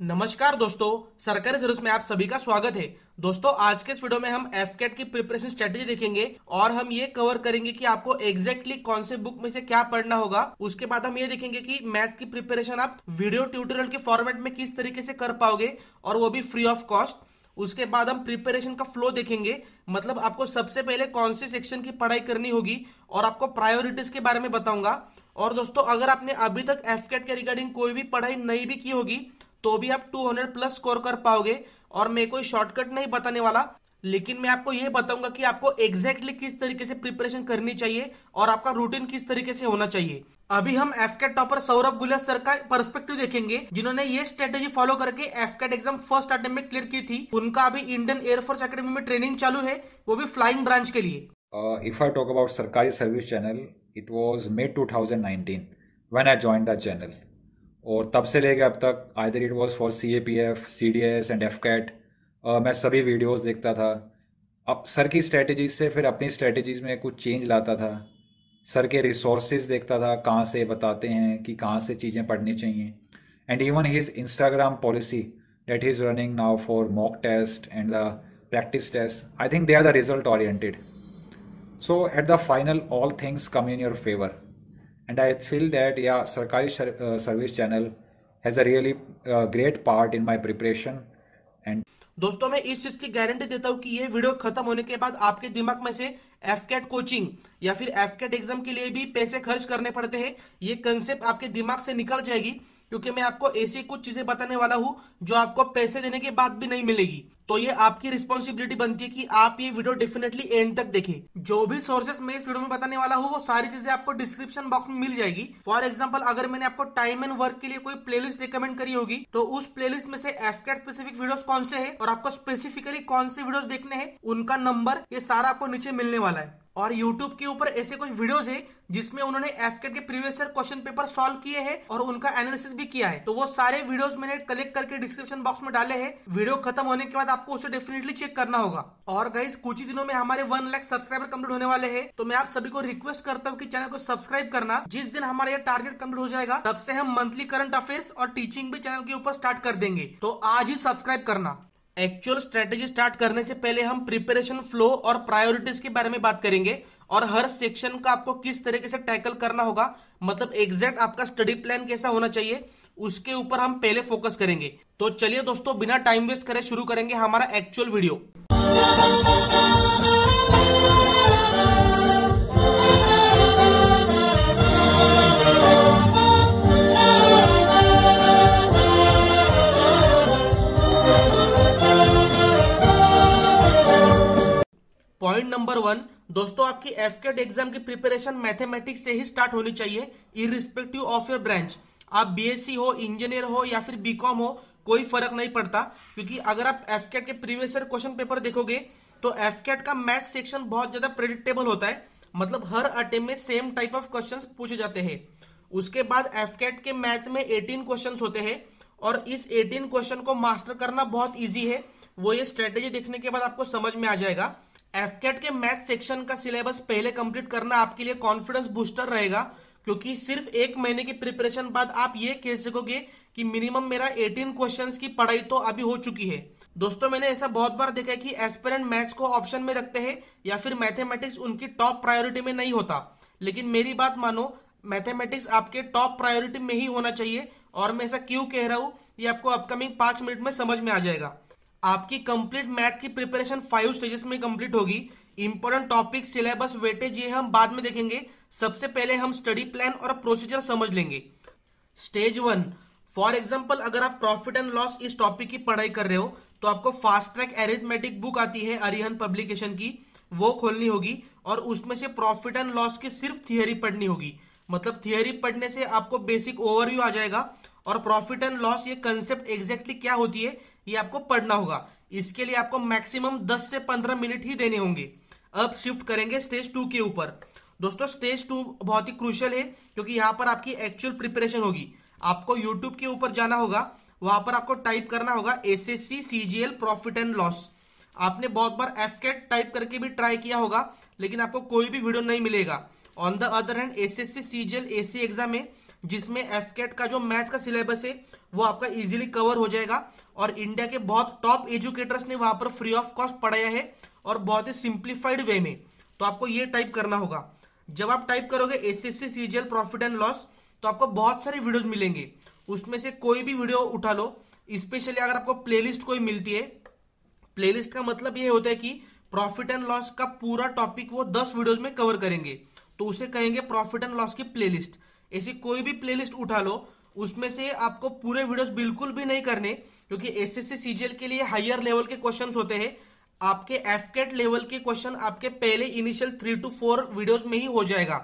नमस्कार दोस्तों, सरकारी सर्विस में आप सभी का स्वागत है। दोस्तों, आज के इस वीडियो में हम एफकेट की प्रिपरेशन स्ट्रेटेजी देखेंगे और हम ये कवर करेंगे कि आपको एग्जैक्टली कौन से बुक में से क्या पढ़ना होगा। उसके बाद हम ये देखेंगे कि मैथ्स की प्रिपरेशन आप वीडियो ट्यूटोरियल के फॉर्मेट में किस तरीके से कर पाओगे और वो भी फ्री ऑफ कॉस्ट। उसके बाद हम प्रिपरेशन का फ्लो देखेंगे, मतलब आपको सबसे पहले कौन से सेक्शन की पढ़ाई करनी होगी और आपको प्रायोरिटीज के बारे में बताऊंगा। और दोस्तों, अगर आपने अभी तक एफकेट के रिगार्डिंग कोई भी पढ़ाई नहीं भी की होगी तो भी आप 200 प्लस स्कोर कर पाओगे। और मैं कोई शॉर्टकट नहीं बताने वाला, लेकिन मैं आपको यह बताऊंगा कि आपको एग्जैक्टली किस तरीके से प्रिपरेशन करनी चाहिए और आपका रूटीन किस तरीके से होना चाहिए। अभी हम एफकेट टॉपर सौरभ गुलिया सर का पर्सपेक्टिव देखेंगे, जिन्होंने ये स्ट्रेटेजी फॉलो करके एफकेट एग्जाम फर्स्ट अटेम्प्ट में क्लियर की थी। उनका अभी इंडियन एयरफोर्स एकेडमी में ट्रेनिंग चालू है, वो भी फ्लाइंग ब्रांच के लिए। If I talk about Sarkari Service Channel, it was May 2019 when I joined the channel. और तब से लेके अब तक either it was for CAPF, CDS and FCAT, मैं सभी वीडियोस देखता था। अब सर की स्ट्रेटजीज से फिर अपनी स्ट्रेटजीज में कुछ चेंज लाता था। सर के रिसोर्सेज देखता था, कहाँ से बताते हैं कि कहाँ से चीज़ें पढ़नी चाहिए। And even his Instagram policy that he is running now for mock test and the practice test, I think they are the result oriented. So at the final, all things come in your favor, and I feel that Sarkari Service Channel has a really great part in my preparation. And दोस्तों, मैं इस चीज की guarantee देता हूं कि ये video खत्म होने के बाद आपके दिमाग में से एफकेट कोचिंग या फिर एफकेट एग्जाम के लिए भी पैसे खर्च करने पड़ते हैं, ये कंसेप्ट आपके दिमाग से निकल जाएगी। क्योंकि मैं आपको ऐसी कुछ चीजें बताने वाला हूं जो आपको पैसे देने के बाद भी नहीं मिलेगी। तो ये आपकी रिस्पॉन्सिबिलिटी बनती है कि आप ये वीडियो डेफिनेटली एंड तक देखें। जो भी सोर्सेस मैं इस वीडियो में बताने वाला हूँ वो सारी चीजें आपको डिस्क्रिप्शन बॉक्स में मिल जाएगी। फॉर एग्जांपल, अगर मैंने आपको टाइम एंड वर्क के लिए कोई प्लेलिस्ट रिकमेंड करी होगी तो उस प्लेलिस्ट में से एफकेट स्पेसिफिक वीडियोस कौन से हैं और आपको स्पेसिफिकली कौन से वीडियोस देखने हैं, उनका नंबर, ये सारा आपको नीचे मिलने वाला है। और YouTube के ऊपर ऐसे कुछ वीडियोस हैं जिसमें उन्होंने एफकेट के previous year question paper solve किए हैं और उनका एनालिसिस भी किया है। तो वो सारे वीडियोस मैंने कलेक्ट करके डिस्क्रिप्शन बॉक्स में डाले हैं। वीडियो खत्म होने के बाद आपको उसे डेफिनेटली चेक करना होगा। और गाइस, कुछ ही दिनों में हमारे 1 लाख सब्सक्राइबर कंप्लीट होने वाले हैं, तो मैं आप सभी को रिक्वेस्ट करता हूँ कि चैनल को सब्सक्राइब करना। जिस दिन हमारा ये टारगेट कंप्लीट हो जाएगा तब से हम मंथली करंट अफेयर्स और टीचिंग भी चैनल के ऊपर स्टार्ट कर देंगे, तो आज ही सब्सक्राइब करना। एक्चुअल स्ट्रेटेजी स्टार्ट करने से पहले हम प्रिपरेशन फ्लो और प्रायोरिटीज के बारे में बात करेंगे और हर सेक्शन का आपको किस तरीके से टैकल करना होगा, मतलब एग्जैक्ट आपका स्टडी प्लान कैसा होना चाहिए, उसके ऊपर हम पहले फोकस करेंगे। तो चलिए दोस्तों, बिना टाइम वेस्ट करे शुरू करेंगे हमारा एक्चुअल वीडियो। पॉइंट नंबर 1, दोस्तों, आपकी एफकेट एग्जाम की प्रिपरेशन मैथमेटिक्स से ही स्टार्ट होनी चाहिए, इररिस्पेक्टिव ऑफ योर ब्रांच। आप बीएससी हो, इंजीनियर हो या फिर बीकॉम हो, कोई फर्क नहीं पड़ता। क्योंकि अगर आप एफकेट के प्रीवियस ईयर क्वेश्चन पेपर देखोगे तो एफकेट का मैथ सेक्शन बहुत ज्यादा प्रेडिक्टेबल होता है, मतलब हर अटेम्प्ट में सेम टाइप ऑफ क्वेश्चंस पूछे जाते हैं। उसके बाद एफकेट के मैथ्स में 18 क्वेश्चंस होते हैं और इस 18 क्वेश्चन को मास्टर करना बहुत ईजी है। वो ये स्ट्रेटेजी देखने के बाद आपको समझ में आ जाएगा। एफकेट के मैथ सेक्शन का सिलेबस पहले कंप्लीट करना आपके लिए कॉन्फिडेंस बूस्टर रहेगा, क्योंकि सिर्फ 1 महीने की प्रिपरेशन बाद आप ये कह सकोगे कि मिनिमम मेरा 18 क्वेश्चंस की पढ़ाई तो अभी हो चुकी है। दोस्तों, मैंने ऐसा बहुत बार देखा है कि एस्पिरेंट मैथ्स को ऑप्शन में रखते हैं या फिर मैथमेटिक्स उनकी टॉप प्रायोरिटी में नहीं होता, लेकिन मेरी बात मानो, मैथमेटिक्स आपके टॉप प्रायोरिटी में ही होना चाहिए। और मैं ऐसा क्यों कह रहा हूं ये आपको अपकमिंग 5 मिनट में समझ में आ जाएगा। आपकी कंप्लीट मैथ्स की प्रिपरेशन 5 स्टेजेस में कंप्लीट होगी। इंपॉर्टेंट टॉपिक, सिलेबस, वेटेज, ये हम बाद में देखेंगे। सबसे पहले हम स्टडी प्लान और प्रोसीजर समझ लेंगे। स्टेज 1, फॉर एग्जांपल, अगर आप प्रॉफिट एंड लॉस इस टॉपिक की पढ़ाई कर रहे हो तो आपको फास्ट ट्रैक अरिथमेटिक बुक आती है अरिहंत पब्लिकेशन की, वो खोलनी होगी और उसमें से प्रॉफिट एंड लॉस की सिर्फ थियरी पढ़नी होगी। मतलब थियरी पढ़ने से आपको बेसिक ओवरव्यू आ जाएगा और प्रॉफिट एंड लॉस ये कंसेप्ट एग्जैक्टली क्या होती है ये आपको पढ़ना होगा। इसके लिए आपको मैक्सिमम 10 से 15 मिनट ही देने होंगे। अब शिफ्ट करेंगे स्टेज 2 के ऊपर। दोस्तों, स्टेज 2 बहुत ही क्रूशियल है क्योंकि यहाँ पर आपकी एक्चुअल प्रिपरेशन होगी। आपको यूट्यूब के ऊपर जाना होगा, वहां पर आपको टाइप करना होगा SSC CGL profit and loss. आपने बहुत बार एफकेट टाइप करके भी ट्राई किया होगा, लेकिन आपको कोई भी वीडियो नहीं मिलेगा। On the other hand, SSC CGL AC exam में जिसमें एफकेट का जो मैथ्स का सिलेबस है वो आपका इजीली कवर हो जाएगा और इंडिया के बहुत टॉप एजुकेटर्स ने वहां पर फ्री ऑफ कॉस्ट पढ़ाया है और बहुत ही सिंप्लीफाइड वे में। तो आपको ये टाइप करना होगा। जब आप टाइप करोगे SSC CGL profit and loss तो आपको बहुत सारे वीडियोस मिलेंगे, उसमें से कोई भी वीडियो उठा लो। स्पेशली अगर आपको प्लेलिस्ट कोई मिलती है, प्लेलिस्ट का मतलब ये होता है कि प्रॉफिट एंड लॉस का पूरा टॉपिक वो 10 वीडियोस में कवर करेंगे, तो उसे कहेंगे प्रॉफिट एंड लॉस की प्लेलिस्ट। ऐसी कोई भी प्लेलिस्ट उठा लो, उसमें से आपको पूरे वीडियोस बिल्कुल भी नहीं करने, क्योंकि एसएससी सीजीएल के लिए हायर लेवल के क्वेश्चंस होते हैं। आपके एफकेट लेवल के क्वेश्चन आपके पहले इनिशियल 3 to 4 वीडियोस में ही हो जाएगा।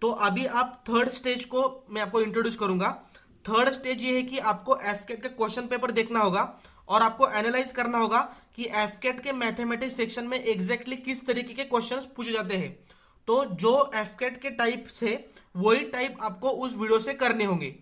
तो अभी आप थर्ड स्टेज को मैं आपको इंट्रोड्यूस करूंगा। थर्ड स्टेज ये है कि आपको एफकेट का क्वेश्चन पेपर देखना होगा और आपको एनालाइज करना होगा कि एफकेट के मैथमेटिक्स सेक्शन में एग्जैक्टली किस तरीके के क्वेश्चंस पूछे जाते हैं। तो जो एफकेट के टाइप से वही टाइप आपको उस वीडियो से करने होंगे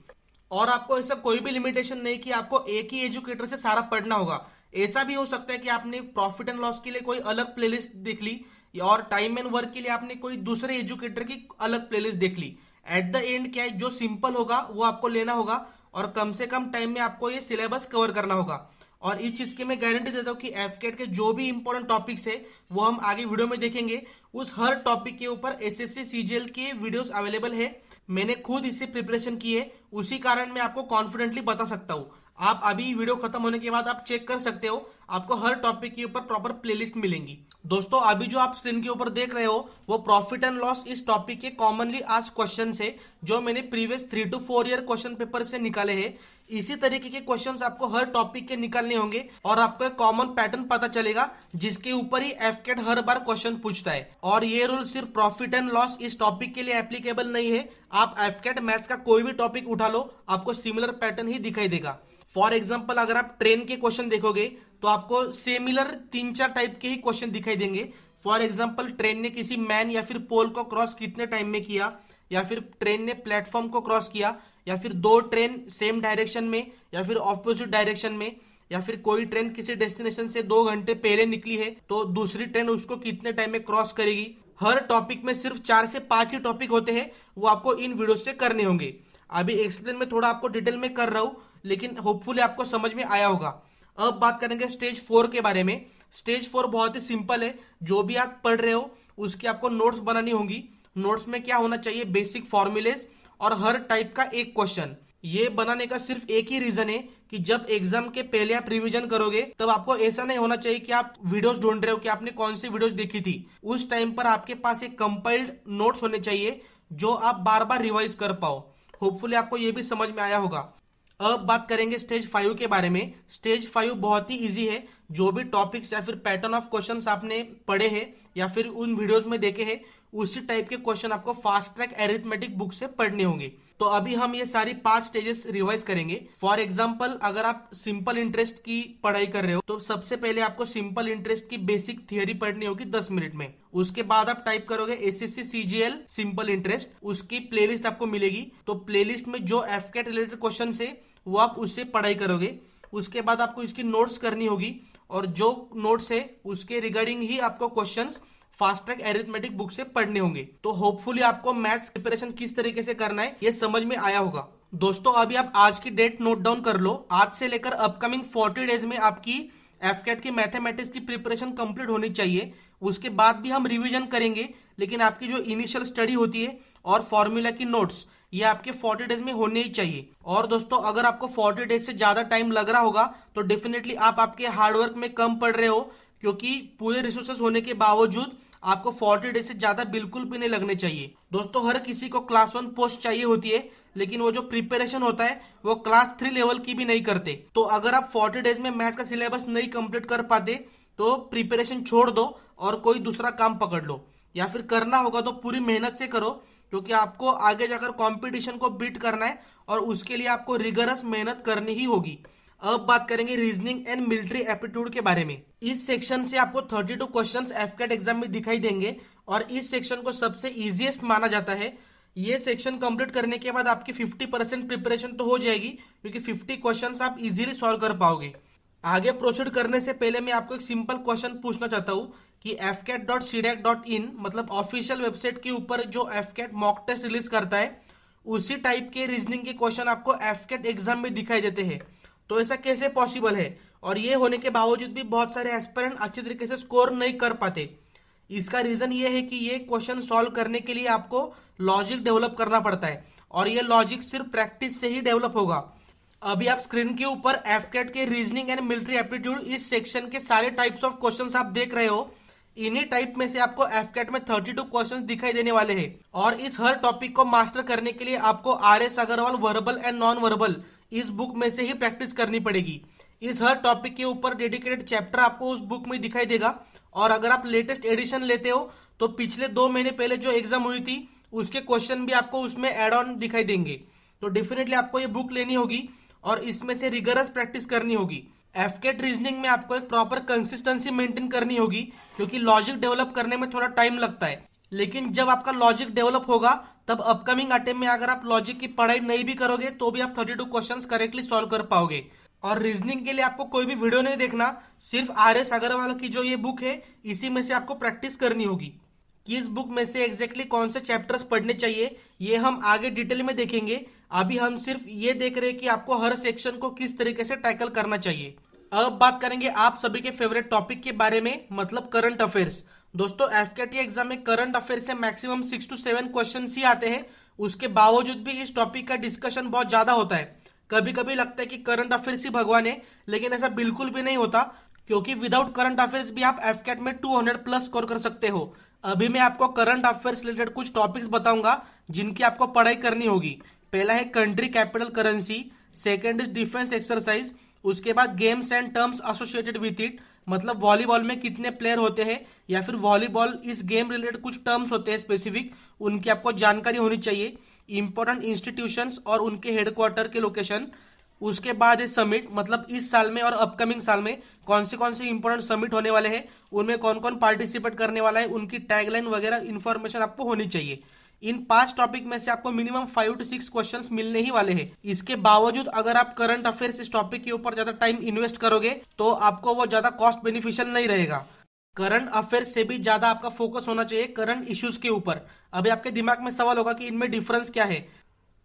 और आपको ऐसा कोई भी लिमिटेशन नहीं कि आपको एक ही एजुकेटर से सारा पढ़ना होगा। ऐसा भी हो सकता है कि आपने प्रॉफिट एंड लॉस के लिए कोई अलग प्लेलिस्ट देख ली और टाइम एंड वर्क के लिए आपने कोई दूसरे एजुकेटर की अलग प्लेलिस्ट देख ली। एट द एंड क्या है, जो सिंपल होगा वो आपको लेना होगा और कम से कम टाइम में आपको ये सिलेबस कवर करना होगा। और इस चीज की मैं गारंटी देता हूँ कि एफकेट के जो भी इंपॉर्टेंट टॉपिक्स है वो हम आगे वीडियो में देखेंगे। उस हर टॉपिक के ऊपर एसएससी सीजीएल के वीडियोस अवेलेबल है। मैंने खुद इससे प्रिपरेशन की है, उसी कारण मैं आपको कॉन्फिडेंटली बता सकता हूँ। आप अभी वीडियो खत्म होने के बाद आप चेक कर सकते हो, आपको हर टॉपिक के ऊपर प्रॉपर प्लेलिस्ट मिलेंगी। दोस्तों अभी जो आप स्क्रीन के ऊपर देख रहे हो वो प्रॉफिट एंड लॉस इस टॉपिक के कॉमनली आस्क्ड क्वेश्चंस है, जो मैंने previous 3 to 4 year question paper से निकाले हैं। इसी तरीके के क्वेश्चंस आपको हर टॉपिक के निकालने होंगे और आपको एक कॉमन पैटर्न पता चलेगा जिसके ऊपर ही एफकेट हर बार क्वेश्चन पूछता है। और ये रूल सिर्फ प्रॉफिट एंड लॉस इस टॉपिक के लिए एप्लीकेबल नहीं है। आप एफकेट मैथ्स का कोई भी टॉपिक उठा लो, आपको सिमिलर पैटर्न ही दिखाई देगा। फॉर एग्जाम्पल अगर आप ट्रेन के क्वेश्चन देखोगे तो आपको सिमिलर 3-4 टाइप के ही क्वेश्चन दिखाई देंगे। फॉर एग्जाम्पल ट्रेन ने किसी मैन या फिर पोल को क्रॉस कितने टाइम में किया, या फिर ट्रेन ने प्लेटफॉर्म को क्रॉस किया, या फिर 2 ट्रेन सेम डायरेक्शन में या फिर ऑपोजिट डायरेक्शन में, या फिर कोई ट्रेन किसी डेस्टिनेशन से 2 घंटे पहले निकली है तो दूसरी ट्रेन उसको कितने टाइम में क्रॉस करेगी। हर टॉपिक में सिर्फ 4 से 5 ही टॉपिक होते हैं, वो आपको इन वीडियो से करने होंगे। अभी एक्सप्लेन में थोड़ा आपको डिटेल में कर रहा हूं, लेकिन होपफुली आपको समझ में आया होगा। अब बात करेंगे स्टेज 4 के बारे में। स्टेज 4 बहुत ही सिंपल है। जो भी आप पढ़ रहे हो उसकी आपको नोट्स बनानी होंगी। नोट्स में क्या होना चाहिए, बेसिक फॉर्मूलेज और हर टाइप का एक क्वेश्चन। ये बनाने का सिर्फ एक ही रीजन है कि जब एग्जाम के पहले आप रिवीजन करोगे तब आपको ऐसा नहीं होना चाहिए कि आप वीडियोस ढूंढ रहे हो कि आपने कौन सी वीडियोस देखी थी। उस टाइम पर आपके पास एक कंपाइल्ड नोट्स होने चाहिए जो आप बार बार रिवाइज कर पाओ। होपफुली आपको ये भी समझ में आया होगा। अब बात करेंगे स्टेज 5 के बारे में। स्टेज 5 बहुत ही इजी है। जो भी टॉपिक्स या फिर पैटर्न ऑफ क्वेश्चंस आपने पढ़े हैं या फिर उन वीडियोस में देखे हैं, उसी टाइप के क्वेश्चन आपको फास्ट ट्रैक एरिथमेटिक बुक से पढ़ने होंगे। तो अभी हम ये सारी 5 स्टेजेस रिवाइज करेंगे। फॉर एग्जांपल अगर आप सिंपल इंटरेस्ट की पढ़ाई कर रहे हो तो सबसे पहले आपको सिंपल इंटरेस्ट की बेसिक थियरी पढ़नी होगी 10 मिनट में। उसके बाद आप टाइप करोगे एसएससी सीजीएल सिंपल इंटरेस्ट, उसकी प्लेलिस्ट आपको मिलेगी। तो प्लेलिस्ट में जो एफकेट रिलेटेड क्वेश्चन है वो आप उससे पढ़ाई करोगे। उसके बाद आपको इसकी नोट्स करनी होगी और जो नोट्स है उसके रिगार्डिंग ही आपको questions fast track arithmetic book से पढ़ने होंगे। तो होपफुली आपको मैथ्स प्रिपरेशन किस तरीके से करना है ये समझ में आया होगा। दोस्तों अभी आप आज की डेट नोट डाउन कर लो। आज से लेकर अपकमिंग 40 डेज में आपकी एफकेट की मैथमेटिक्स की प्रिपरेशन कंप्लीट होनी चाहिए। उसके बाद भी हम रिवीजन करेंगे, लेकिन आपकी जो इनिशियल स्टडी होती है और फॉर्मूला की नोट्स ये आपके 40 डेज में होने ही चाहिए। और दोस्तों अगर आपको 40 डेज से ज्यादा टाइम लग रहा होगा तो डेफिनेटली आप आपके हार्डवर्क में कम पड़ रहे हो, क्योंकि पूरे रिसोर्सेस होने के बावजूद आपको 40 डेज से ज्यादा बिल्कुल भी नहीं लगने चाहिए। दोस्तों हर किसी को क्लास 1 पोस्ट चाहिए होती है, लेकिन वो जो प्रिपरेशन होता है वो क्लास 3 लेवल की भी नहीं करते। तो अगर आप 40 डेज में मैथ्स का सिलेबस नहीं कंप्लीट कर पाते तो प्रिपरेशन छोड़ दो और कोई दूसरा काम पकड़ लो, या फिर करना होगा तो पूरी मेहनत से करो, क्योंकि आपको आगे जाकर कंपटीशन को बीट करना है और उसके लिए आपको रिगरस मेहनत करनी ही होगी। अब बात करेंगे रीजनिंग एंड मिलिट्री एप्टीट्यूड के बारे में। इस सेक्शन से आपको 32 क्वेश्चंस एफकेट एग्जाम में दिखाई देंगे और इस सेक्शन को सबसे इजीएस्ट माना जाता है। ये सेक्शन कंप्लीट करने के बाद आपकी 50% प्रिपरेशन तो हो जाएगी, क्योंकि 50 क्वेश्चंस आप इजीली सॉल्व कर पाओगे। आगे प्रोसीड करने से पहले मैं आपको एक सिंपल क्वेश्चन पूछना चाहता हूँ कि fcat.cdac.in मतलब ऑफिशियल वेबसाइट के ऊपर जो एफकेट मॉक टेस्ट रिलीज करता है उसी टाइप के रीजनिंग के क्वेश्चन आपको एफकेट एग्जाम में दिखाई देते हैं। तो ऐसा कैसे पॉसिबल है, और ये होने के बावजूद भी बहुत सारे एस्पिरेंट अच्छे तरीके से स्कोर नहीं कर पाते? इसका रीजन ये है कि ये क्वेश्चन सॉल्व करने के लिए आपको लॉजिक डेवलप करना पड़ता है, और ये लॉजिक सिर्फ प्रैक्टिस से ही डेवलप होगा। अभी आप स्क्रीन के ऊपर एफकेट के रीजनिंग एंड मिलिट्री एप्टीट्यूड इस सेक्शन के सारे टाइप्स ऑफ क्वेश्चंस आप देख रहे हो। इन्हीं टाइप में से आपको एफकेट में 32 क्वेश्चंस दिखाई देने वाले हैं, और इस हर टॉपिक को मास्टर करने के लिए आपको R S. Agarwal verbal and non verbal इस बुक में से ही प्रैक्टिस करनी पड़ेगी। इस हर टॉपिक के ऊपर डेडिकेटेड चैप्टर आपको उस बुक में दिखाई देगा, और अगर आप लेटेस्ट एडिशन लेते हो तो पिछले 2 महीने पहले जो एग्जाम हुई थी उसके क्वेश्चन भी आपको उसमें एड ऑन दिखाई देंगे। तो डेफिनेटली आपको ये बुक लेनी होगी और इसमें से रिगरस प्रैक्टिस करनी होगी। एफकेट रीजनिंग में आपको एक प्रॉपर कंसिस्टेंसी मेंटेन करनी होगी, क्योंकि लॉजिक डेवलप करने में थोड़ा टाइम लगता है। लेकिन जब आपका लॉजिक डेवलप होगा तब अपकमिंग अटेम्प्ट में अगर आप लॉजिक की पढ़ाई नहीं भी करोगे तो भी आप 32 क्वेश्चंस करेक्टली सॉल्व कर पाओगे। और रीजनिंग के लिए आपको कोई भी वीडियो नहीं देखना, सिर्फ आर.एस. अग्रवाल की जो ये बुक है इसी में से आपको प्रैक्टिस करनी होगी। कि इस बुक में से एग्जैक्टली कौन से चैप्टर्स पढ़ने चाहिए ये हम आगे डिटेल में देखेंगे। अभी हम सिर्फ ये देख रहे हैं कि आपको हर सेक्शन को किस तरीके से टैकल करना चाहिए। अब बात करेंगे आप सभी के फेवरेट टॉपिक के बारे में, मतलब करंट अफेयर्स। दोस्तों एफकेटी एग्जाम में करंट अफेयर से मैक्सिमम 6 to 7 क्वेश्चन ही आते हैं। उसके बावजूद भी इस टॉपिक का डिस्कशन बहुत ज्यादा होता है। कभी कभी लगता है कि करंट अफेयर्स ही भगवान है, लेकिन ऐसा बिल्कुल भी नहीं होता, क्योंकि विदाउट करंट अफेयर्स भी आप एफकेट में 200 प्लस स्कोर कर सकते हो। अभी मैं आपको करंट अफेयर्स रिलेटेड कुछ टॉपिक्स बताऊंगा जिनकी आपको पढ़ाई करनी होगी। पहला है country capital currency, second is defence exercise, उसके बाद games and terms associated with it, मतलब वॉलीबॉल में कितने प्लेयर होते हैं, या फिर वॉलीबॉल इस गेम रिलेटेड कुछ टर्म्स होते हैं स्पेसिफिक, उनकी आपको जानकारी होनी चाहिए। इंपॉर्टेंट इंस्टीट्यूशंस और उनके हेडक्वार्टर के लोकेशन। उसके बाद है समिट, मतलब इस साल में और अपकमिंग साल में कौन से इंपॉर्टेंट समिट होने वाले हैं, उनमें कौन कौन पार्टिसिपेट करने वाला है, उनकी टैगलाइन वगैरह इंफॉर्मेशन आपको होनी चाहिए। इन 5 टॉपिक में से आपको मिनिमम 5 to 6 क्वेश्चंस मिलने ही वाले हैं। इसके बावजूद अगर आप करंट अफेयर्स इस टॉपिक के ऊपर ज्यादा टाइम इन्वेस्ट करोगे तो आपको वो ज्यादा कॉस्ट बेनिफिशियल नहीं रहेगा। करंट अफेयर्स से भी ज्यादा आपका फोकस होना चाहिए करंट इश्यूज के ऊपर। अभी आपके दिमाग में सवाल होगा कि इनमें डिफरेंस क्या है।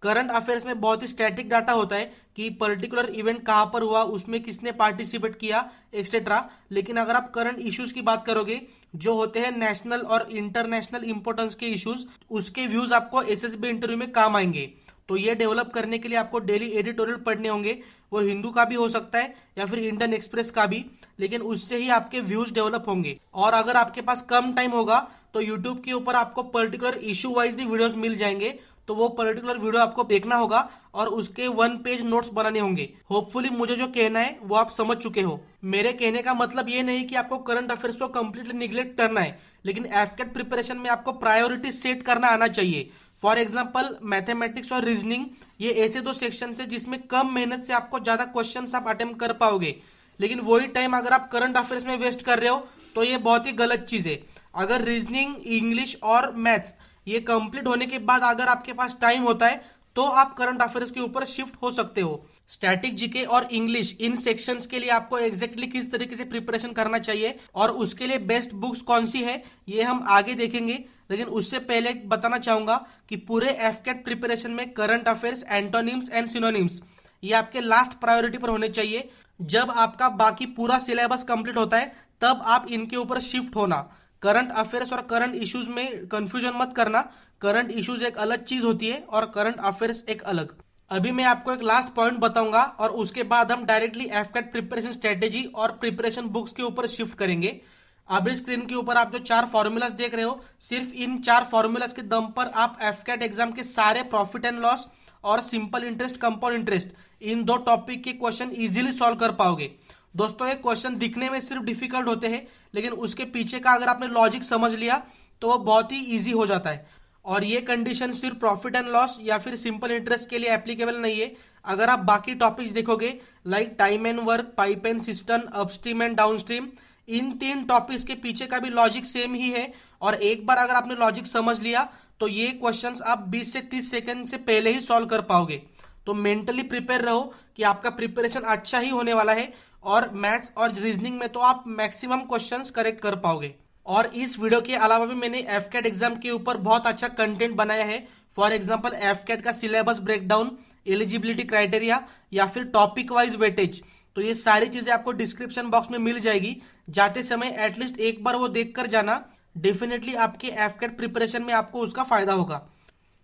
करंट अफेयर्स में बहुत ही स्टैटिक डाटा होता है कि पर्टिकुलर इवेंट कहां पर हुआ, उसमें किसने पार्टिसिपेट किया, एक्सेट्रा। लेकिन अगर आप करंट इश्यूज की बात करोगे जो होते हैं नेशनल और इंटरनेशनल इंपोर्टेंस के इश्यूज, उसके व्यूज आपको एसएसबी इंटरव्यू में काम आएंगे। तो ये डेवलप करने के लिए आपको डेली एडिटोरियल पढ़ने होंगे, वो हिंदू का भी हो सकता है या फिर इंडियन एक्सप्रेस का भी, लेकिन उससे ही आपके व्यूज डेवलप होंगे। और अगर आपके पास कम टाइम होगा तो यूट्यूब के ऊपर आपको पर्टिकुलर इश्यू वाइज भी वीडियोस मिल जाएंगे, तो वो पर्टिकुलर वीडियो आपको देखना होगा और उसके 1 पेज नोट्स बनाने होंगे। होपफुली मुझे जो कहना है वो आप समझ चुके हो। मेरे कहने का मतलब ये नहीं कि आपको करंट अफेयर्स को कंप्लीटली निग्लेक्ट करना है, लेकिन एफकेट प्रिपरेशन में आपको प्रायोरिटी सेट करना आना चाहिए। फॉर एग्जाम्पल मैथमेटिक्स और रीजनिंग, ये ऐसे 2 सेक्शन है जिसमें कम मेहनत से आपको ज्यादा क्वेश्चन आप अटेम्प्ट कर पाओगे। लेकिन वही टाइम अगर आप करंट अफेयर्स में वेस्ट कर रहे हो तो ये बहुत ही गलत चीज है। अगर रीजनिंग, इंग्लिश और मैथ्स ये कंप्लीट होने के बाद अगर आपके पास टाइम होता है तो आप करंट अफेयर्स के ऊपर शिफ्ट हो सकते हो। स्टैटिक जीके और इंग्लिश इन सेक्शंस के लिए आपको एग्जैक्टली किस तरीके से प्रिपरेशन करना चाहिए और उसके लिए बेस्ट बुक्स कौन सी है ये हम आगे देखेंगे। लेकिन उससे पहले बताना चाहूंगा कि पूरे एफकेट प्रिपरेशन में current affairs, antonyms and synonyms ये आपके लास्ट प्रायोरिटी पर होने चाहिए। जब आपका बाकी पूरा सिलेबस कंप्लीट होता है तब आप इनके ऊपर शिफ्ट होना। करंट अफेयर्स और करंट इश्यूज में कंफ्यूजन मत करना। करंट इश्यूज एक अलग चीज होती है और करंट अफेयर्स एक अलग। अभी मैं आपको एक लास्ट पॉइंट बताऊंगा और उसके बाद हम डायरेक्टली एफकेट प्रिपरेशन स्ट्रेटेजी और प्रिपरेशन बुक्स के ऊपर शिफ्ट करेंगे। अभी स्क्रीन के ऊपर आप जो 4 फॉर्मूलाज देख रहे हो, सिर्फ इन 4 फॉर्मूलाज के दम पर आप एफकेट एग्जाम के सारे प्रॉफिट एंड लॉस और सिंपल इंटरेस्ट, कंपाउंड इंटरेस्ट, इन 2 टॉपिक के क्वेश्चन इजीली सॉल्व कर पाओगे। दोस्तों ये क्वेश्चन दिखने में सिर्फ डिफिकल्ट होते हैं, लेकिन उसके पीछे का अगर आपने लॉजिक समझ लिया तो वो बहुत ही इजी हो जाता है। और ये कंडीशन सिर्फ प्रॉफिट एंड लॉस या फिर सिंपल इंटरेस्ट के लिए एप्लीकेबल नहीं है। अगर आप बाकी टॉपिक्स देखोगे like time and work, pipe and system, upstream and downstream, in 3 topics के पीछे का भी लॉजिक सेम ही है। और एक बार अगर आपने लॉजिक समझ लिया तो ये क्वेश्चंस आप 20 से 30 सेकंड से पहले ही सॉल्व कर पाओगे। तो मेंटली प्रिपेयर रहो कि आपका प्रिपरेशन अच्छा ही होने वाला है और मैथ्स और रीजनिंग में तो आप मैक्सिमम क्वेश्चंस करेक्ट कर पाओगे। और इस वीडियो के अलावा भी मैंने एफकेट एग्जाम के ऊपर बहुत अच्छा कंटेंट बनाया है। फॉर एग्जांपल एफकेट का सिलेबस ब्रेकडाउन, एलिजिबिलिटी क्राइटेरिया या फिर टॉपिक वाइज वेटेज, तो ये सारी चीजें आपको डिस्क्रिप्शन बॉक्स में मिल जाएगी। जाते समय एटलीस्ट एक बार वो देखकर जाना, डेफिनेटली आपके एफकेट प्रिपरेशन में आपको उसका फायदा होगा।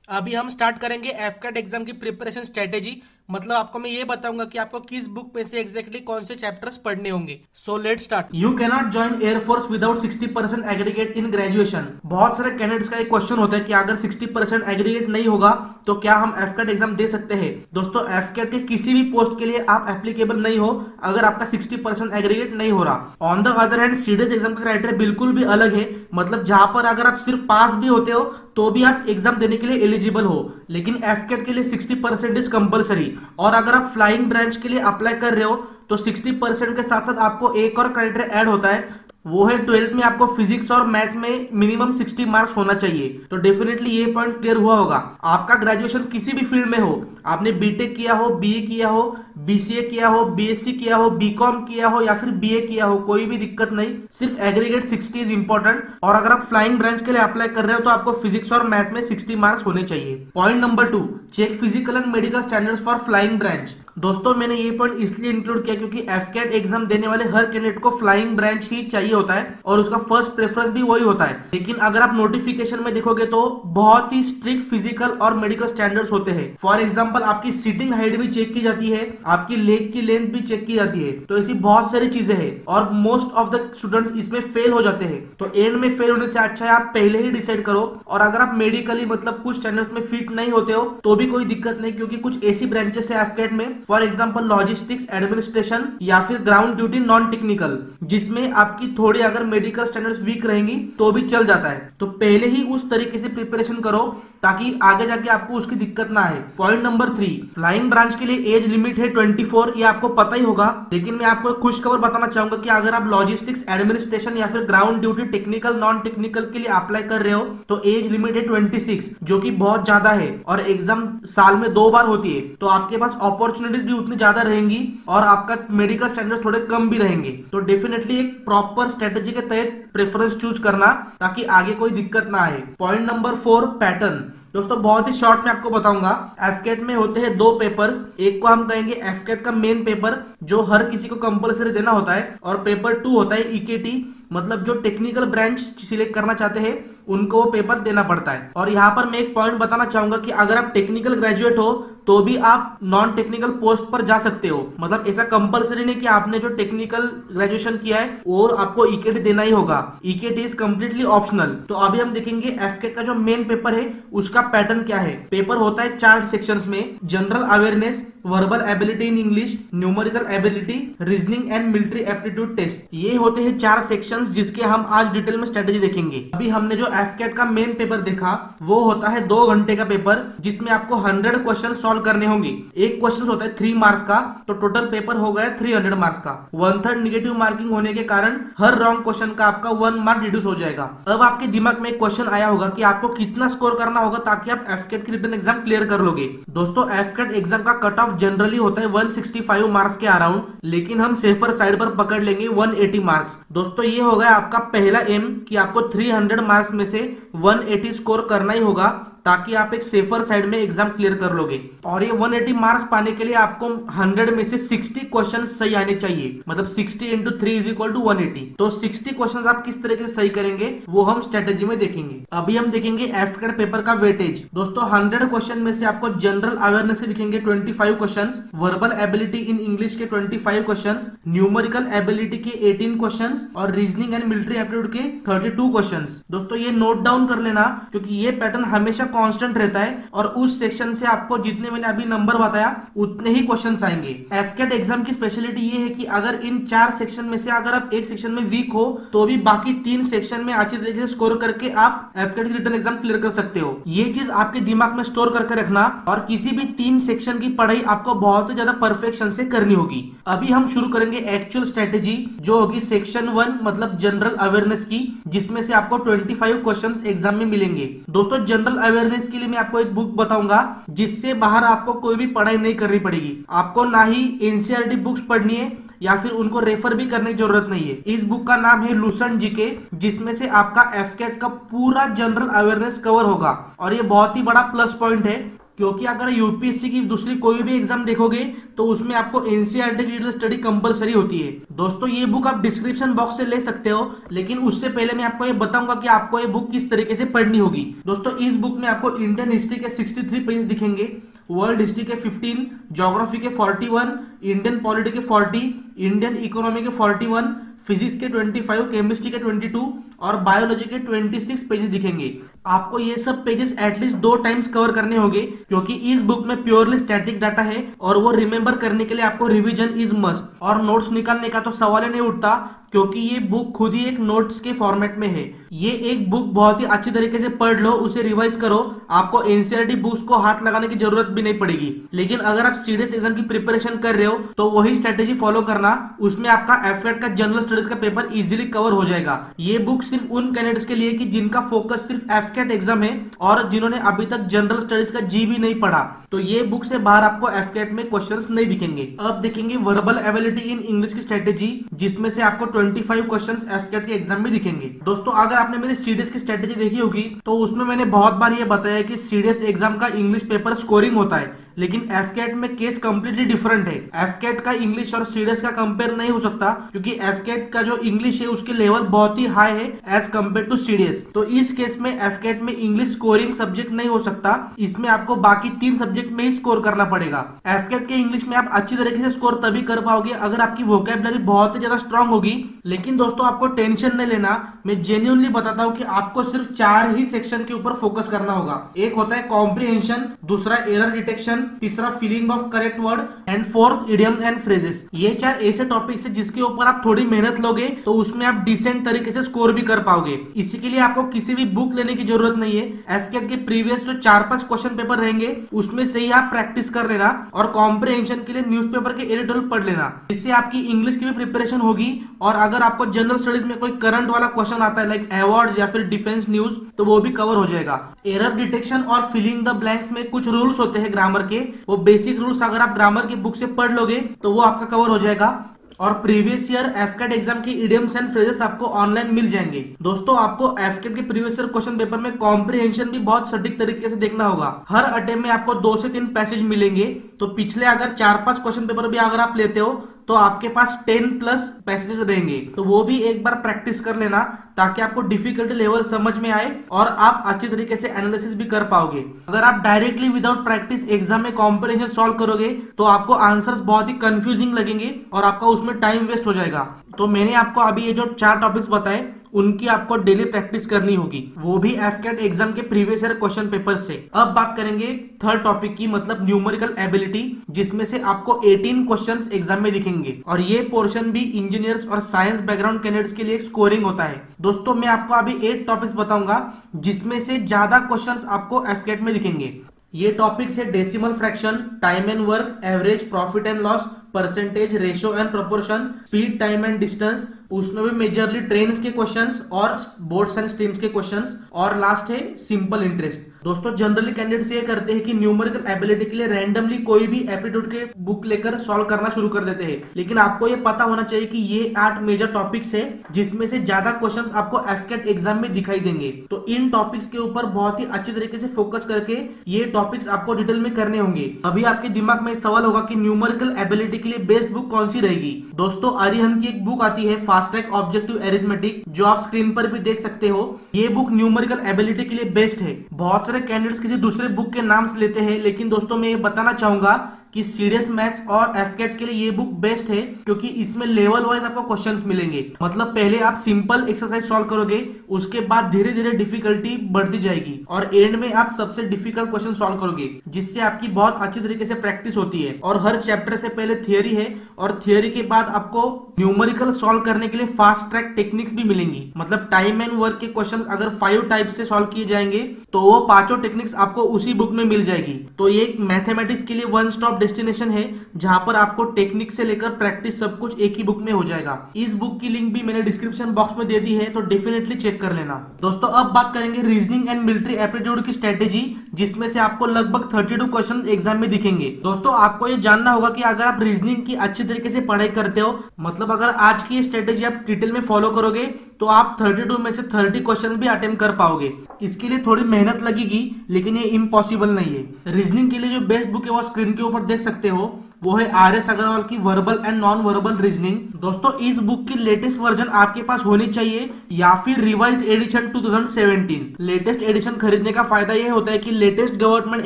अभी हम स्टार्ट करेंगे एफकेट एग्जाम की प्रिपरेशन स्ट्रेटेजी। मतलब आपको मैं ये बताऊंगा कि आपको किस बुक में से एग्जैक्टली कौन से चैप्टर्स पढ़ने होंगे। So let start. You cannot join air force without 60% aggregate in graduation. बहुत सारे कैंडिडेट्स का एक क्वेश्चन होता है कि अगर 60% एग्रीगेट नहीं होगा तो क्या हम एफकेट एग्जाम दे सकते हैं। दोस्तों, एफकेट के किसी भी पोस्ट के लिए आप एप्लीकेबल नहीं हो अगर आपका 60% एग्रीगेट नहीं हो रहा। On the other hand CDS exam का क्राइटेरिया बिल्कुल भी अलग है। मतलब जहां पर अगर आप सिर्फ पास भी होते हो तो भी आप एग्जाम देने के लिए एलिजिबल हो, लेकिन एफकेट के लिए 60% इज कंपलसरी। और अगर आप फ्लाइंग ब्रांच के लिए अप्लाई कर रहे हो तो 60% के साथ साथ आपको एक और क्राइटेरिया ऐड होता है, वो है 12th में आपको फिजिक्स और मैथ्स में मिनिमम 60 मार्क्स होना चाहिए। तो डेफिनेटली ये पॉइंट क्लियर हुआ होगा। आपका ग्रेजुएशन किसी भी फील्ड में हो, आपने बीटेक किया हो, बीए किया हो, बीसीए किया हो, बीएससी किया हो, बीकॉम किया हो या फिर बीए किया हो, कोई भी दिक्कत नहीं, सिर्फ एग्रीगेट 60 इज इंपॉर्टेंट। और अगर आप फ्लाइंग ब्रांच के लिए अप्लाई कर रहे हो तो आपको फिजिक्स और मैथ्स में 60 मार्क्स होने चाहिए। Point number 2, check physical and medical standards for flying branch. दोस्तों, मैंने ये पॉइंट इसलिए इंक्लूड किया क्योंकि एफकेट एग्जाम देने वाले हर कैंडिडेट को फ्लाइंग ब्रांच ही चाहिए होता है और उसका फर्स्ट प्रेफरेंस भी वही होता है। लेकिन अगर आप नोटिफिकेशन में देखोगे तो बहुत ही स्ट्रिक्ट फिजिकल और मेडिकल स्टैंडर्ड्स होते हैं। फॉर एग्जांपल आपकी सीटिंग हाइट भी चेक की जाती है, आपकी लेग की लेंथ भी चेक की जाती है। तो ऐसी बहुत सारी चीजें हैं और मोस्ट ऑफ द स्टूडेंट्स इसमें फेल हो जाते हैं। तो एंड में फेल होने से अच्छा है आप पहले ही डिसाइड करो। और अगर आप मेडिकली मतलब कुछ स्टैंडर्ड्स में फिट नहीं होते हो तो भी कोई दिक्कत नहीं, क्योंकि कुछ ऐसी ब्रांचेस है एफकेट में, फॉर एग्जांपल लॉजिस्टिक्स, एडमिनिस्ट्रेशन या फिर ग्राउंड ड्यूटी नॉन टेक्निकल, जिसमें आपकी थोड़ी अगर मेडिकल स्टैंडर्ड्स वीक रहेंगी तो भी चल जाता है। तो पहले ही उस तरीके से प्रिपरेशन करो ताकि आगे जाके आपको उसकी दिक्कत ना आए। पॉइंट नंबर 3, फ्लाइंग ब्रांच के लिए एज लिमिट है 24, ये आपको पता ही होगा। लेकिन मैं आपको खुश खबर बताना चाहूंगा कि अगर आप लॉजिस्टिक्स, एडमिनिस्ट्रेशन या फिर ground duty technical non technical के लिए अप्लाई कर रहे हो तो एज लिमिट है 26, जो कि बहुत ज्यादा है और एग्जाम साल में 2 बार होती है। तो आपके पास अपॉर्चुनिटीज भी उतनी ज्यादा रहेंगी और आपका मेडिकल स्टैंडर्ड थोड़े कम भी रहेंगे। तो डेफिनेटली एक प्रॉपर स्ट्रेटेजी के तहत प्रेफरेंस चूज करना ताकि आगे कोई दिक्कत ना आए। Point number 4, pattern. दोस्तों, बहुत ही शॉर्ट में आपको बताऊंगा। एफकेट में होते हैं 2 पेपर्स। एक को हम कहेंगे एफकेट का मेन पेपर, जो हर किसी को कंपलसरी देना होता है, और पेपर 2 होता है ईकेटी, मतलब जो टेक्निकल ब्रांच सिलेक्ट करना चाहते हैं उनको वो पेपर देना पड़ता है। और यहाँ पर मैं एक पॉइंट बताना चाहूंगा कि अगर आप टेक्निकल ग्रेजुएट हो तो भी आप नॉन टेक्निकल पोस्ट पर जा सकते हो। मतलब ऐसा कंपलसरी नहीं कि आपने जो टेक्निकल ग्रेजुएशन किया है वो आपको ईकेटी देना ही होगा। ईकेटी इज कंप्लीटली ऑप्शनल। तो अभी हम देखेंगे एफकेट का जो मेन पेपर है उसका पैटर्न क्या है। पेपर होता है 4 सेक्शंस में, general awareness, verbal ability in English, numerical ability, reasoning and military aptitude test. ये होते हैं 4 सेक्शंस जिसके हम आज डिटेल में स्ट्रेटेजी देखेंगे। अभी हमने जो एफकेट का मेन पेपर देखा वो होता है 2 घंटे का पेपर, जिसमें आपको 100 क्वेश्चन सॉल्व करने होंगे। एक क्वेश्चन होता है 3 मार्क्स का, तो टोटल पेपर हो गया 300 मार्क्स का। 1/3 निगेटिव मार्किंग होने के कारण हर रॉन्ग क्वेश्चन का आपका 1 मार्क रिड्यूस हो जाएगा। अब आपके दिमाग में एक क्वेश्चन आया होगा कि आपको कितना स्कोर करना होगा ताकि आप एफकेट की रिटन एग्जाम क्लियर कर लोगे। दोस्तों, एफकेट एग्जाम का कट ऑफ जनरली होता है 165 मार्क्स के अराउंड, लेकिन हम सेफर साइड पर पकड़ लेंगे 180 मार्क्स। दोस्तों, ये हो गया आपका पहला एम कि आपको 300 मार्क्स में से 180 स्कोर करना ही होगा ताकि आप एक सेफर साइड में एग्जाम क्लियर कर लोगे। और ये 180 मार्क्स पाने के लिए आपको 100 में से 60 क्वेश्चन सही आने चाहिए। मतलब 60 × 3 = 180। तो 60 क्वेश्चन आप किस तरीके से सही करेंगे वो हम स्ट्रेटेजी में देखेंगे। अभी हम देखेंगे एफकेट पेपर का वेटेज। दोस्तों, 100 क्वेश्चन में से आपको जनरल अवेयरनेस से दिखेंगे 25 question, verbal ability in English के 25 क्वेश्चन, न्यूमेरिकल एबिलिटी के 18 क्वेश्चन और रीजनिंग एंड मिलिट्री एप्टीट्यूड के 32 क्वेश्चन। दोस्तों, ये नोट डाउन कर लेना क्योंकि ये पैटर्न हमेशा कांस्टेंट रहता है और उस सेक्शन से आपको जितने मैंने अभी नंबर बताया उतने ही क्वेश्चंस आएंगे। एफकेट एग्जाम की स्पेशलिटी ये है कि अगर इन 4 सेक्शन में से अगर आप एक सेक्शन में वीक हो तो भी बाकी 3 सेक्शन में अच्छी तरीके से स्कोर करके आप एफकेट की रिटन एग्जाम क्लियर कर सकते हो। ये चीज आपके दिमाग में स्टोर करके रखना और किसी भी 3 सेक्शन की पढ़ाई आपको बहुत ही ज्यादा परफेक्शन से करनी होगी। अभी हम शुरू करेंगे एक्चुअल स्ट्रेटेजी जो होगी सेक्शन 1 मतलब जनरल अवेयरनेस की, जिसमें से आपको 25 क्वेश्चन एग्जाम में मिलेंगे। दोस्तों, जनरल अवेयरनेस के लिए मैं आपको एक बुक बताऊंगा जिससे बाहर आपको कोई भी पढ़ाई नहीं करनी पड़ेगी। आपको ना ही एनसीईआरटी बुक्स पढ़नी है या फिर उनको रेफर भी करने की जरूरत नहीं है। इस बुक का नाम है लूसेंट जीके, जिसमें से आपका एफकेट का पूरा जनरल अवेयरनेस कवर होगा। और ये बहुत ही बड़ा प्लस पॉइंट है, क्योंकि अगर यूपीएससी की दूसरी कोई भी एग्जाम देखोगे तो उसमें आपको एनसीईआरटी की डिटेल स्टडी कंपलसरी होती है। दोस्तों ये बुक आप डिस्क्रिप्शन बॉक्स से ले सकते हो, लेकिन उससे पहले मैं आपको ये बताऊंगा कि आपको ये बुक किस तरीके से पढ़नी होगी। दोस्तों इस बुक में आपको इंडियन हिस्ट्री के 63 पेज दिखेंगे, वर्ल्ड हिस्ट्री के 15, ज्योग्राफी के 41, इंडियन पॉलिटी के 40, इंडियन इकोनॉमी के 41, फिजिक्स के 25, केमिस्ट्री के 22 और बायोलॉजी के 26 पेजेस दिखेंगे। आपको ये सब पेजेस एटलीस्ट 2 टाइम्स कवर करने होंगे, क्योंकि इस बुक में प्योरली स्टैटिक डाटा है और वो रिमेंबर करने के लिए आपको रिवीजन इज मस्ट। और नोट्स निकालने का तो सवाल ही नहीं उठता, क्योंकि ये बुक खुद ही एक नोट्स के फॉर्मेट में है। ये एक बुक बहुत ही अच्छी तरीके से पढ़ लो, उसे रिवाइज करो, आपको एनसीईआरटी बुक्स को हाथ लगाने की जरूरत भी नहीं पड़ेगी। लेकिन अगर आप सीडीएस एग्जाम की प्रिपरेशन कर रहे हो तो वही स्ट्रेटेजी फॉलो करना, उसमें आपका एफकेट का जनरल स्टडीज का पेपर इजीली कवर हो जाएगा। ये बुक सिर्फ उन कैंडिडेट्स के लिए कि जिनका फोकस सिर्फ एफकेट एग्जाम है और जिन्होंने अभी तक जनरल स्टडीज का जी भी नहीं पढ़ा, तो ये बुक से बाहर आपको एफकेट में क्वेश्चंस नहीं दिखेंगे। अब देखेंगे वर्बल एबिलिटी इन इंग्लिश की स्ट्रेटेजी, जिसमें से आपको 25 क्वेश्चंस एफकेट के एग्जाम में दिखेंगे। दोस्तों अगर आपने मेरी सीडीएस की स्ट्रेटेजी देखी होगी तो उसमें मैंने बहुत बार ये बताया कि सीडीएस एग्जाम का इंग्लिश पेपर स्कोरिंग होता है, लेकिन एफकेट में केस कंप्लीटली डिफरेंट है। एफकेट का इंग्लिश और सीडीएस का कंपेयर नहीं हो सकता, क्योंकि एफकेट का जो इंग्लिश है उसके लेवल बहुत ही हाई है एज कंपेयर टू सीडीएस। तो इस केस में एफकेट में इंग्लिश स्कोरिंग सब्जेक्ट नहीं हो सकता, इसमें आपको बाकी 3 सब्जेक्ट में ही स्कोर करना पड़ेगा। एफकेट के इंग्लिश में आप अच्छी तरीके से स्कोर तभी कर पाओगे अगर आपकी वोकैबुलरी बहुत ही ज्यादा स्ट्रांग होगी। लेकिन दोस्तों आपको टेंशन नहीं लेना, मैं जेन्युइनली बताता हूँ कि आपको सिर्फ 4 ही सेक्शन के ऊपर फोकस करना होगा। एक होता है कॉम्प्रिहेंशन, दूसरा एरर डिटेक्शन, तीसरा feeling of correct word and fourth idiom and phrases. ये 4 ऐसे टॉपिक्स है जिसके ऊपर आप थोड़ी मेहनत लोगे तो उसमें आप डिसेंट तरीके से स्कोर भी कर पाओगे। इसी के लिए आपको किसी भी बुक लेने की जरूरत नहीं है। एफकेट के प्रीवियस जो 4-5 क्वेश्चन पेपर रहेंगे उसमें से ही आप प्रैक्टिस कर लेना, और कॉम्प्रिहेंशन के लिए न्यूज़पेपर के एडिटोरियल पढ़ लेना, इससे आपकी इंग्लिश की भी प्रिपरेशन होगी। और अगर आपको जनरल स्टडीज में कोई करंट वाला क्वेश्चन आता है लाइक अवार्ड्स या फिर डिफेंस न्यूज, तो वो भी कवर हो जाएगा। एरर डिटेक्शन और फिलिंग द ब्लैंक्स में कुछ रूल्स होते हैं ग्रामर के, वो बेसिक रूल्स अगर आप ग्रामर की बुक से पढ़ लोगे तो वो आपका कवर हो जाएगा। और प्रीवियस ईयर एफकेट एग्जाम की इडियम्स एंड फ्रेजेस आपको ऑनलाइन मिल जाएंगे। दोस्तों आपको एफकेट के प्रीवियस ईयर क्वेश्चन पेपर में कॉम्प्रिहेंशन भी बहुत सटीक तरीके से देखना होगा। हर अटेम्प्ट में आपको 2 से 3 पैसेज मिलेंगे, तो पिछले अगर 4-5 क्वेश्चन पेपर भी अगर आप लेते हो तो आपके पास 10+ पैसेजेस रहेंगे, तो वो भी एक बार प्रैक्टिस कर लेना ताकि आपको डिफिकल्टी लेवल समझ में आए और आप अच्छी तरीके से एनालिसिस भी कर पाओगे। अगर आप डायरेक्टली विदाउट प्रैक्टिस एग्जाम में कॉम्प्रिहेंशन सॉल्व करोगे तो आपको आंसर्स बहुत ही कंफ्यूजिंग लगेंगे और आपका उसमें टाइम वेस्ट हो जाएगा। तो मैंने आपको अभी ये जो 4 टॉपिक्स बताए उनकी आपको डेली प्रैक्टिस करनी होगी, वो भी एफकेट एग्जाम के प्रीवियस ईयर क्वेश्चन पेपर से। अब बात करेंगे थर्ड टॉपिक की, मतलब न्यूमेरिकल एबिलिटी, जिसमें से आपको 18 क्वेश्चंस एग्जाम में दिखेंगे और ये पोर्शन भी इंजीनियर्स और साइंस बैकग्राउंड कैंडिडेट्स के लिए स्कोरिंग होता है। दोस्तों मैं आपको अभी 8 टॉपिक्स बताऊंगा जिसमें से ज्यादा क्वेश्चंस आपको एफकेट में दिखेंगे। ये टॉपिक्स है decimal fraction, time and work, average, profit and loss, percentage, ratio and proportion, speed, time and distance, उसमें भी मेजरली ट्रेन्स के क्वेश्चंस और बोर्ड्स एंड स्ट्रीम्स के क्वेश्चंस, और लास्ट है सिंपल इंटरेस्ट। दोस्तों जनरली कैंडिडेट्स ये करते हैं कि न्यूमेरिकल एबिलिटी के लिए रैंडमली कोई भी एप्टीट्यूड के बुक लेकर सॉल्व करना शुरू कर देते हैं, लेकिन आपको ये पता होना चाहिए कि ये 8 मेजर टॉपिक्स है जिसमें से ज्यादा क्वेश्चंस आपको एफकेट एग्जाम में दिखाई देंगे। तो इन टॉपिक्स के ऊपर बहुत ही अच्छी तरीके से फोकस करके ये टॉपिक्स आपको डिटेल में करने होंगे। अभी आपके दिमाग में सवाल होगा कि न्यूमेरिकल एबिलिटी के लिए बेस्ट बुक कौन सी रहेगी। दोस्तों अरिहंत की एक बुक आती है फास्ट ट्रैक ऑब्जेक्टिव अरिथमेटिक, जो आप स्क्रीन पर भी देख सकते हो। ये बुक न्यूमेरिकल एबिलिटी के लिए बेस्ट है। बहुत सारे कैंडिडेट्स किसी दूसरे बुक के नाम से लेते हैं, लेकिन दोस्तों मैं ये बताना चाहूंगा कि सीडीएस मैथ्स और एफकेट के लिए ये बुक बेस्ट है, क्योंकि इसमें लेवल वाइज आपको क्वेश्चंस मिलेंगे। मतलब पहले आप सिंपल एक्सरसाइज सॉल्व करोगे, उसके बाद धीरे धीरे डिफिकल्टी बढ़ती जाएगी और एंड में आप सबसे डिफिकल्ट क्वेश्चन सॉल्व करोगे, जिससे आपकी बहुत अच्छी तरीके से प्रैक्टिस होती है। और हर चैप्टर से पहले थियरी है और थियरी के बाद आपको न्यूमेरिकल सॉल्व करने के लिए फास्ट ट्रैक टेक्निक्स भी मिलेंगी। मतलब टाइम एंड वर्क के क्वेश्चंस अगर 5 टाइप से सॉल्व किए जाएंगे तो वो 5 टेक्निक्स आपको उसी बुक में मिल जाएगी। तो ये मैथमेटिक्स के लिए वन स्टॉप ऑफ डेस्टिनेशन है जहां पर आपको टेक्निक से लेकर प्रैक्टिस सब कुछ एक ही बुक में हो जाएगा। इस बुक की लिंक भी मैंने डिस्क्रिप्शन बॉक्स में दे दी है, तो डेफिनेटली चेक कर लेना। दोस्तों अब बात करेंगे रीजनिंग एंड मिलिट्री एप्टीट्यूड की स्ट्रेटेजी, जिसमें से आपको लगभग 32 क्वेश्चन एग्जाम में दिखेंगे। दोस्तों आपको ये जानना होगा कि अगर आप रीजनिंग की अच्छी तरीके से पढ़ाई करते हो, मतलब अगर आज की स्ट्रेटेजी आप डिटेल में फॉलो करोगे तो आप 32 में से 30 क्वेश्चन भी अटेम्प्ट कर पाओगे। इसके लिए थोड़ी मेहनत लगेगी, लेकिन ये इम्पॉसिबल नहीं है। रीजनिंग के लिए जो बेस्ट बुक है वो स्क्रीन के ऊपर देख सकते हो, वो है RS अग्रवाल की verbal and non verbal reasoning. दोस्तों इस बुक की लेटेस्ट वर्जन आपके पास होनी चाहिए या फिर रिवाइज्ड एडिशन 2017। लेटेस्ट एडिशन खरीदने का फायदा यह होता है कि लेटेस्ट गवर्नमेंट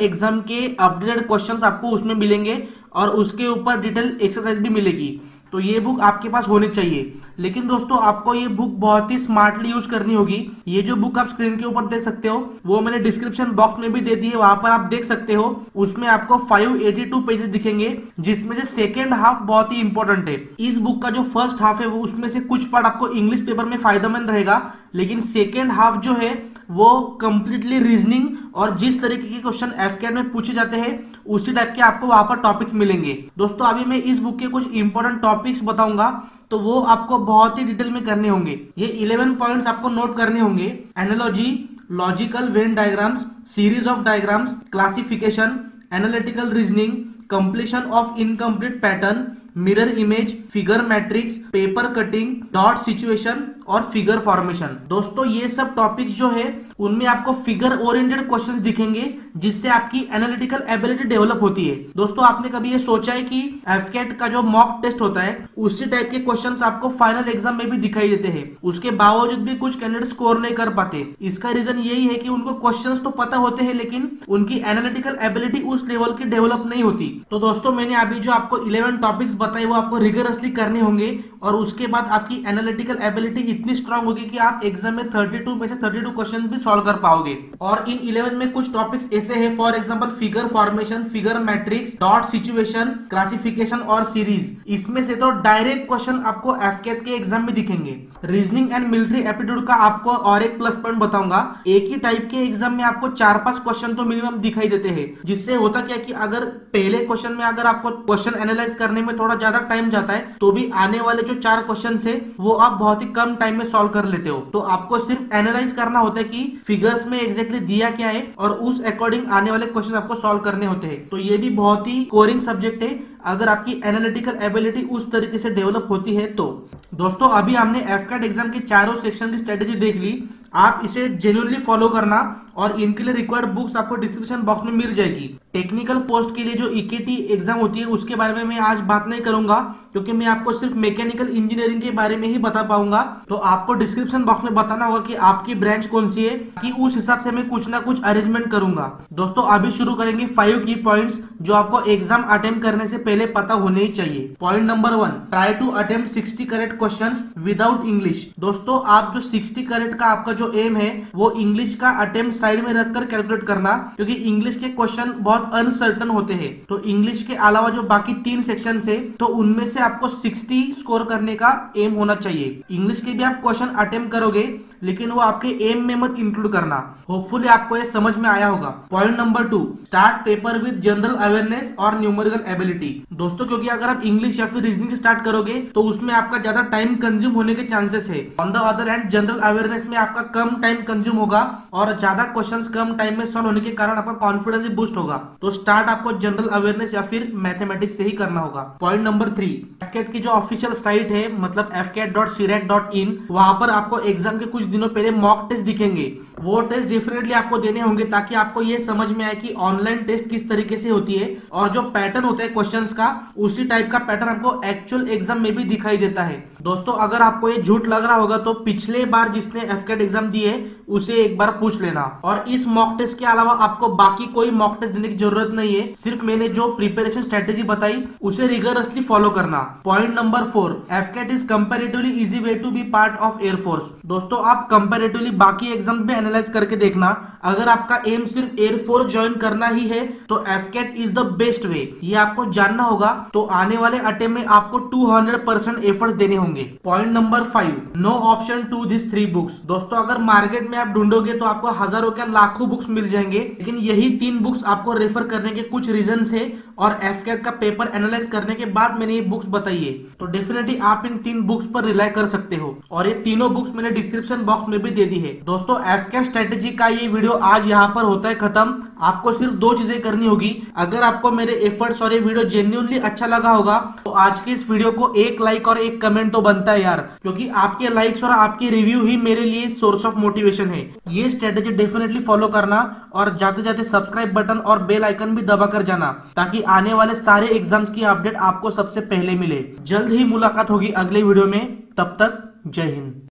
एग्जाम के अपडेटेड क्वेश्चंस आपको उसमें मिलेंगे और उसके ऊपर डिटेल एक्सरसाइज भी मिलेगी। तो ये बुक आपके पास होनी चाहिए। लेकिन दोस्तों आपको ये बुक बहुत ही स्मार्टली यूज करनी होगी। ये जो बुक आप स्क्रीन के ऊपर देख सकते हो वो मैंने डिस्क्रिप्शन बॉक्स में भी दे दी है, वहां पर आप देख सकते हो। उसमें आपको 582 पेजेस दिखेंगे, जिसमें से सेकेंड हाफ बहुत ही इंपॉर्टेंट है। इस बुक का जो फर्स्ट हाफ है वो उसमें से कुछ पार्ट आपको इंग्लिश पेपर में फायदेमंद रहेगा, लेकिन सेकेंड हाफ जो है वो कंप्लीटली रीजनिंग और जिस तरीके के क्वेश्चन एफकेट में पूछे जाते हैं उसी टाइप के आपको वहां पर टॉपिक्स मिलेंगे। दोस्तों अभी मैं इस बुक के कुछ इंपॉर्टेंट टॉपिक्स बताऊंगा, तो वो आपको बहुत ही डिटेल में करने होंगे। ये 11 पॉइंट्स आपको नोट करने होंगे। Analogy, logical Venn diagrams, series of diagrams, classification, analytical reasoning, completion of incomplete pattern, mirror image, figure matrix, paper cutting, dot situation और फिगर फॉर्मेशन। दोस्तों ये सब टॉपिक्स जो है उनमें आपको फिगर ओरिएंटेड क्वेश्चंस दिखेंगे, जिससे आपकी एनालिटिकल एबिलिटी डेवलप होती है। दोस्तों आपने कभी ये सोचा है कि एफकेट का जो मॉक टेस्ट होता है उसी टाइप के क्वेश्चंस आपको फाइनल एग्जाम में भी दिखाई देते हैं, उसके बावजूद भी कुछ कैंडिडेट स्कोर नहीं कर पाते। इसका रीजन यही है कि उनको क्वेश्चंस तो पता होते हैं, लेकिन उनकी एनालिटिकल एबिलिटी उस लेवल की डेवलप नहीं होती। तो दोस्तों मैंने अभी जो आपको 11 टॉपिक्स बताए वो आपको रिगरसली करने होंगे, और उसके बाद आपकी एनालिटिकल एबिलिटी इतनी स्ट्रांग होगी कि आप एग्जाम में 32 में से 32 क्वेश्चन भी सॉल्व कर पाओगे। और इन 11 में कुछ टॉपिक्स ऐसे हैं, for example figure formation, figure matrix, dot situation, classification और सीरीज। इसमें से तो डायरेक्ट क्वेश्चन आपको एफकेट के एग्जाम में दिखेंगे। रीजनिंग एंड मिलिट्री एप्टीट्यूड का आपको और एक प्लस पॉइंट बताऊंगा। एक ही टाइप के एग्जाम में आपको 4-5 क्वेश्चन तो मिनिमम दिखाई देते हैं, जिससे होता क्या कि अगर पहले क्वेश्चन में अगर आपको क्वेश्चन एनालाइज करने में थोड़ा ज्यादा टाइम जाता है, तो भी आने वाले जो 4 क्वेश्चन है वो आप बहुत ही कम टाइम में सॉल्व कर लेते हो। तो आपको सिर्फ एनालाइज करना होता है कि फिगर्स में एग्जैक्टली दिया क्या है, और उस अकॉर्डिंग आने वाले क्वेश्चन आपको सॉल्व करने होते हैं। तो ये भी बहुत ही स्कोरिंग सब्जेक्ट है अगर आपकी एनालिटिकल एबिलिटी उस तरीके से डेवलप होती है तो। दोस्तों अभी हमने एफकेट एग्जाम के चारों सेक्शन की स्ट्रेटेजी देख ली। आप इसे जेन्युइनली फॉलो करना, और इनके लिए रिक्वायर्ड बुक्स आपको डिस्क्रिप्शन बॉक्स में मिल जाएगी। टेक्निकल पोस्ट के लिए जो ईकेटी एग्जाम होती है उसके बारे में मैं आज बात नहीं करूंगा, क्योंकि मैं आपको सिर्फ मैकेनिकल इंजीनियरिंग के बारे में ही बता पाऊंगा। तो आपको डिस्क्रिप्शन बॉक्स में बताना होगा कि आपकी ब्रांच कौन सी है, कि उस हिसाब से मैं कुछ ना कुछ अरेंजमेंट करूंगा। दोस्तों अभी शुरू करेंगे 5 की पॉइंट्स जो आपको एग्जाम अटेम्प्ट करने से पहले पता होने ही चाहिए। Point number 1, try to attempt 60 correct questions without English. दोस्तों आप जो 60 करेक्ट का आपका जो एम है वो इंग्लिश का अटेम्प्ट साइड में रखकर कैलकुलेट करना, क्योंकि इंग्लिश के क्वेश्चन बहुत अनसर्टन होते हैं। तो इंग्लिश के अलावा जो बाकी 3 सेक्शन है तो उनमें से आपको 60 स्कोर करने का एम होना चाहिए। इंग्लिश के भी आप क्वेश्चन अटेम्प्ट करोगे, लेकिन वो आपके एम में मत इंक्लूड करना। होपफुली आपको ये समझ में आया होगा। Point number 2, start paper with general awareness और न्यूमेरिकल एबिलिटी। दोस्तों क्योंकि अगर आप इंग्लिश या फिर रीजनिंग स्टार्ट करोगे तो उसमें आपका ज्यादा टाइम कंज्यूम होने के चांसेस है। On the other hand general awareness में आपका कम टाइम कंज्यूम होगा और ज्यादा क्वेश्चंस कम टाइम में सॉल्व होने के कारण आपका कॉन्फिडेंस भी बूस्ट होगा। तो स्टार्ट आपको जनरल अवेयरनेस या फिर मैथमेटिक्स से ही करना होगा। पॉइंट नंबर 3, एफकेट की जो ऑफिशियल साइट है मतलब fcat.crack.in, वहां पर आपको एग्जाम के कुछ दिनों पहले मॉक टेस्ट दिखेंगे। वो टेस्ट डेफिनेटली आपको देने होंगे ताकि आपको ये समझ में आए कि ऑनलाइन टेस्ट किस तरीके से होती है, और जो पैटर्न होता है क्वेश्चंस का उसी टाइप का पैटर्न आपको एक्चुअल एग्जाम में भी दिखाई देता है। दोस्तों अगर आपको ये झूठ लग रहा होगा तो पिछले बार जिसने एफकेट एग्जाम दिए उसे एक बार पूछ लेना। और इस मॉक टेस्ट के अलावा आपको बाकी कोई मॉक टेस्ट देने की जरूरत नहीं है, सिर्फ मैंने जो प्रिपरेशन स्ट्रेटेजी बताई उसे रिगरसली फॉलो करना। Point number 4, AFCAT is comparatively easy way to be part of air force. दोस्तों आप कंपैरेटिवली बाकी एग्जाम में एनालाइज करके देखना। अगर आपका एम सिर्फ एयरफोर्स ज्वाइन करना ही है तो एफकेट इज द बेस्ट वे, ये आपको जानना होगा। तो आने वाले अटेम्प्ट में आपको 200% एफर्ट्स देने होंगे। Point number 5, no option to this 3 books. दोस्तों अगर मार्केट में आप ढूंढोगे तो आपको हजारों क्या लाखों बुक्स मिल जाएंगे, लेकिन यही 3 बुक्स आपको रेफर करने के कुछ रीजन है और एफकेट का पेपर एनालाइज करने के बाद मैंने ये बुक्स बताई है। तो डेफिनेटली आप इन 3 बुक्स पर रिलाई कर सकते हो और ये तीनों बुक्स मैंने डिस्क्रिप्शन बॉक्स में भी दे दी है। दोस्तों एफकेट स्ट्रेटेजी का ये वीडियो आज यहाँ पर होता है खत्म। आपको सिर्फ 2 चीजें करनी होगी। अगर आपको मेरे एफर्ट्स और ये वीडियो जेन्युइनली अच्छा लगा होगा तो आज के इस वीडियो को 1 लाइक और 1 कमेंट तो बनता है यार, क्योंकि आपके लाइक्स और आपके रिव्यू ही मेरे लिए सोर्स ऑफ मोटिवेशन है। ये स्ट्रेटेजी डेफिनेटली फॉलो करना और जाते जाते सब्सक्राइब बटन और बेल आइकन भी दबा कर जाना, ताकि आने वाले सारे एग्जाम्स की अपडेट आपको सबसे पहले मिले। जल्द ही मुलाकात होगी अगले वीडियो में, तब तक जय हिंद।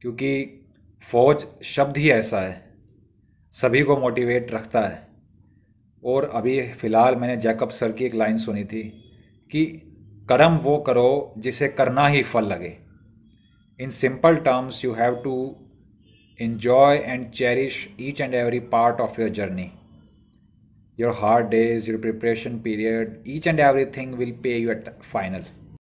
क्योंकि फौज शब्द ही ऐसा है, सभी को मोटिवेट रखता है। और अभी फ़िलहाल मैंने जैकब सर की एक लाइन सुनी थी कि कर्म वो करो जिसे करना ही फल लगे। In simple terms you have to enjoy and cherish each and every part of your journey. Your hard days, your preparation period, each and everything will pay you at final.